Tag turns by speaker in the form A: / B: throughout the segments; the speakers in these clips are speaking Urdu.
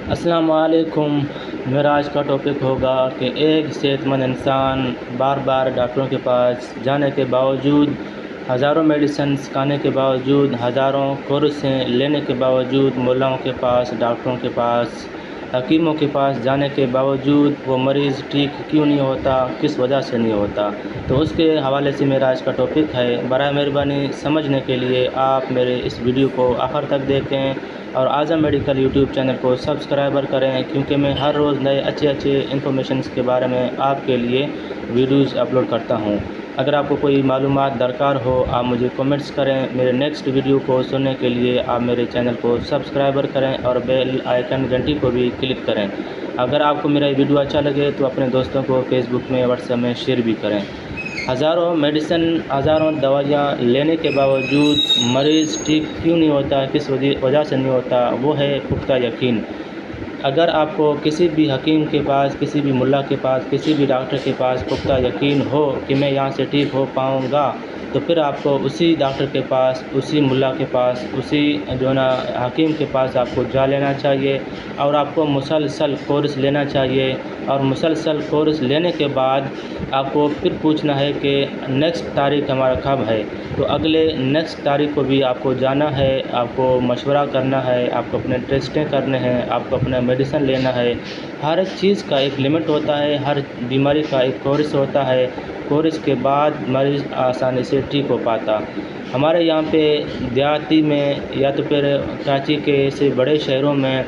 A: السلام علیکم۔ میرا آج کا ٹاپک ہوگا کہ ایک صحت مند انسان بار بار ڈاکٹروں کے پاس جانے کے باوجود، ہزاروں میڈیسنز کھانے کے باوجود، ہزاروں کورسیں لینے کے باوجود، مولاؤں کے پاس، ڈاکٹروں کے پاس، حکیموں کے پاس جانے کے باوجود وہ مریض ٹھیک کیوں نہیں ہوتا، کس وجہ سے نہیں ہوتا، تو اس کے حوالے سے میرا آج کا ٹاپک ہے۔ برائے مہربانی سمجھنے کے لیے آپ میرے اس ویڈیو کو آخر تک دیکھیں اور اعظم میڈیکل یوٹیوب چینل کو سبسکرائبر کریں، کیونکہ میں ہر روز نئے اچھے انفارمیشنز کے بارے میں آپ کے لیے ویڈیوز اپلوڈ کرتا ہوں۔ اگر آپ کو کوئی معلومات درکار ہو آپ مجھے کمنٹس کریں۔ میرے نیکسٹ ویڈیو کو سننے کے لیے آپ میرے چینل کو سبسکرائبر کریں اور بیل آئیکن گھنٹی کو بھی کلک کریں۔ اگر آپ کو میرا ویڈیو اچھا لگے تو اپنے دوستوں کو فیس بک میں، واٹس ایپ میں شیئر بھی کریں۔ ہزاروں میڈیسن، ہزاروں دوائیاں لینے کے باوجود مریض ٹھیک کیوں نہیں ہوتا، کس وجہ سے نہیں ہوتا، وہ ہے پختہ یقین۔ اگر آپ کو کسی بھی حکیم کے پاس، کسی بھی ملا کے پاس، کسی بھی ڈاکٹر کے پاس پختہ یقین ہو کہ میں یہاں سے ٹھیک ہو پاؤں گا، تو پھر آپ کو اسی ڈاکٹر کے پاس، اسی ملا کے پاس، اسی حکیم کے پاس آپ کو جا لینا چاہیے اور آپ کو مسلسل کورس لینا چاہیے، اور مسلسل کورس لینے کے بعد آپ کو پھر پوچھنا ہے کہ نیکسٹ تاریخ ہمارا کب ہے، تو اگلے نیکسٹ تاریخ کو بھی آپ کو جانا ہے، آپ کو مشورہ کرنا ہے، آپ کو اپنے ٹیسٹیں کرنے ہیں، آپ کو اپنا میڈیسن لینا ہے۔ ہر ایک چیز کا ایک لمٹ ہوتا ہے، ہر بیماری کا ایک کورس ہوتا ہے، کورس کے بعد مریض آسانی سے ٹھیک ہو پاتا۔ ہمارے یہاں پہ دیہاتی میں یا تو پھر کراچی کے ایسے بڑے شہروں میں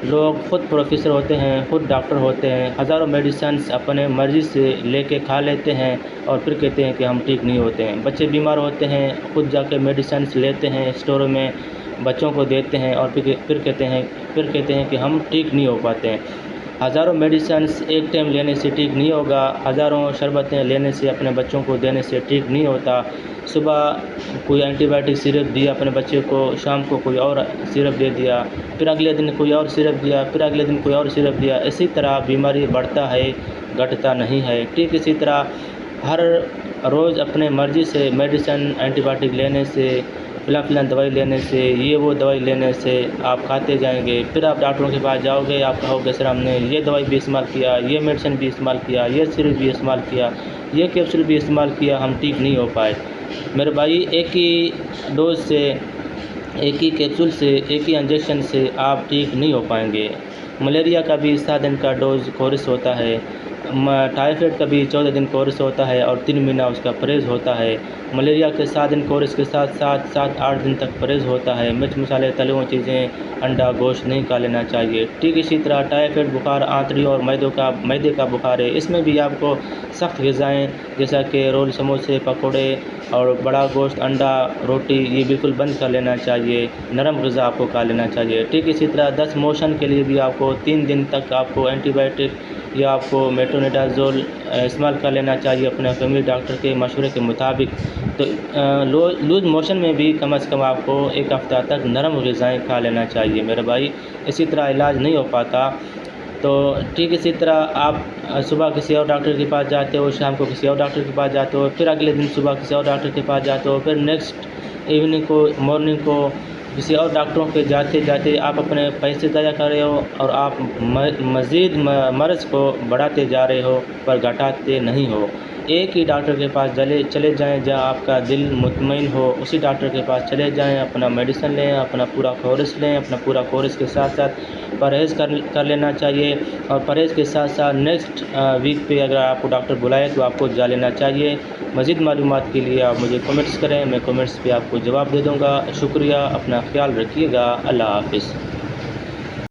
A: لوگ خود پروفیسر ہوتے ہیں، خود ڈاکٹر ہوتے ہیں، ہزاروں میڈیسنز اپنے مرضی سے لے کے کھا لیتے ہیں اور پھر کہتے ہیں کہ ہم ٹھیک نہیں ہوتے ہیں۔ بچے بیمار ہوتے ہیں، خود جا کے میڈیسنز لیتے ہیں اسٹوروں میں، بچوں کو دیتے ہیں اور پھر کہتے ہیں کہ ہم ٹھیک نہیں ہو پاتے ہیں۔ ہزاروں میڈیسنز ایک ٹائم لینے سے ٹھیک نہیں ہوگا، ہزاروں شربتیں لینے سے، اپنے بچوں کو دینے سے ٹھیک نہیں ہوتا۔ صبح کوئی اینٹی بائیوٹک سیرپ دیا اپنے بچے کو، شام کو کوئی اور سیرپ دے دیا، پھر اگلے دن کوئی اور سیرپ دیا، پھر اگلے دن کوئی اور سیرپ دیا، اسی طرح بیماری بڑھتا ہے، گھٹتا نہیں ہے۔ ٹھیک اسی طرح ہر روز اپنے مرضی سے میڈیسن، اینٹی بائیوٹک لینے سے، فلان دوائی لینے سے، یہ وہ دوائی لینے سے آپ کھاتے جائیں گے، پھر آپ ڈاکٹروں کے پاس جاؤ گے، آپ کہو گے سر ہم نے یہ دوائی بھی استعمال کیا، یہ میڈیسن بھی استعمال کیا، یہ سیرپ بھی استعمال کیا، یہ کیپسول بھی استعمال کیا، ہم ٹھیک نہیں ہو پائے۔ میرے بھائی، ایک ہی ڈوز سے، ایک ہی کیپسول سے، ایک ہی انجیکشن سے آپ ٹھیک نہیں ہو پائیں گے۔ ملیریا کا بھی 7 دن کا ڈوز کورس ہوتا ہے، ٹائیفائڈ کا بھی 14 دن کورس ہوتا ہے اور 3 مہینہ اس کا پرہیز ہوتا ہے۔ ملیریا کے 7 دن کورس کے ساتھ ساتھ 7-8 دن تک پرہیز ہوتا ہے۔ مرچ مسالے، تلے ہوئی چیزیں، انڈا، گوشت نہیں کھا لینا چاہیے۔ ٹھیک اسی طرح ٹائیفائڈ بخار، آنتڑی اور معدے کا بخار ہے، اس میں بھی آپ کو سخت غذائیں جیسا کہ رول، سموسے، پکوڑے اور بڑا گوشت، انڈا، روٹی، یہ بالکل بند کر لینا چاہیے۔ نرم غذا آپ کو کھا لینا چاہیے۔ ٹھیک اسی طرح دست موشن کے لیے بھی آپ کو 3 دن تک آپ کو اینٹی بائیوٹک یا آپ کو میٹرونیڈازول استعمال کر لینا چاہیے اپنے فیملی ڈاکٹر کے مشورے کے مطابق۔ تو لوز موشن میں بھی کم از کم آپ کو 1 ہفتہ تک نرم غذائیں کھا لینا چاہیے میرے بھائی، اسی طرح علاج نہیں ہو پاتا۔ تو ٹھیک اسی طرح آپ صبح کسی اور ڈاکٹر کے پاس جاتے ہو، شام کو کسی اور ڈاکٹر کے پاس جاتے ہو، پھر اگلے دن صبح کسی اور ڈاکٹر کے پاس جاتے ہو، پھر نیکسٹ ایوننگ کو، مارننگ کو کسی اور ڈاکٹروں کے جاتے آپ اپنے پیسے ضائع کر رہے ہو اور آپ مزید مرض کو بڑھاتے جا رہے ہو پر گھٹاتے نہیں ہو۔ ایک ہی ڈاکٹر کے پاس چلے جائیں جہاں آپ کا دل مطمئن ہو، اسی ڈاکٹر کے پاس چلے جائیں، اپنا میڈیسن لیں، اپنا پورا کورس لیں، اپنا پورا کورس کے ساتھ ساتھ پرہیز کر لینا چاہیے، اور پرہیز کے ساتھ ساتھ نیکسٹ ویک پہ اگر آپ کو ڈاکٹر بلائے تو آپ کو جا لینا چاہیے۔ مزید معلومات کے لیے آپ مجھے کمنٹس کریں، میں کمنٹس پہ آپ کو جواب دے دوں گا۔ شکریہ، اپنا خیال رکھیے گا، اللہ حافظ۔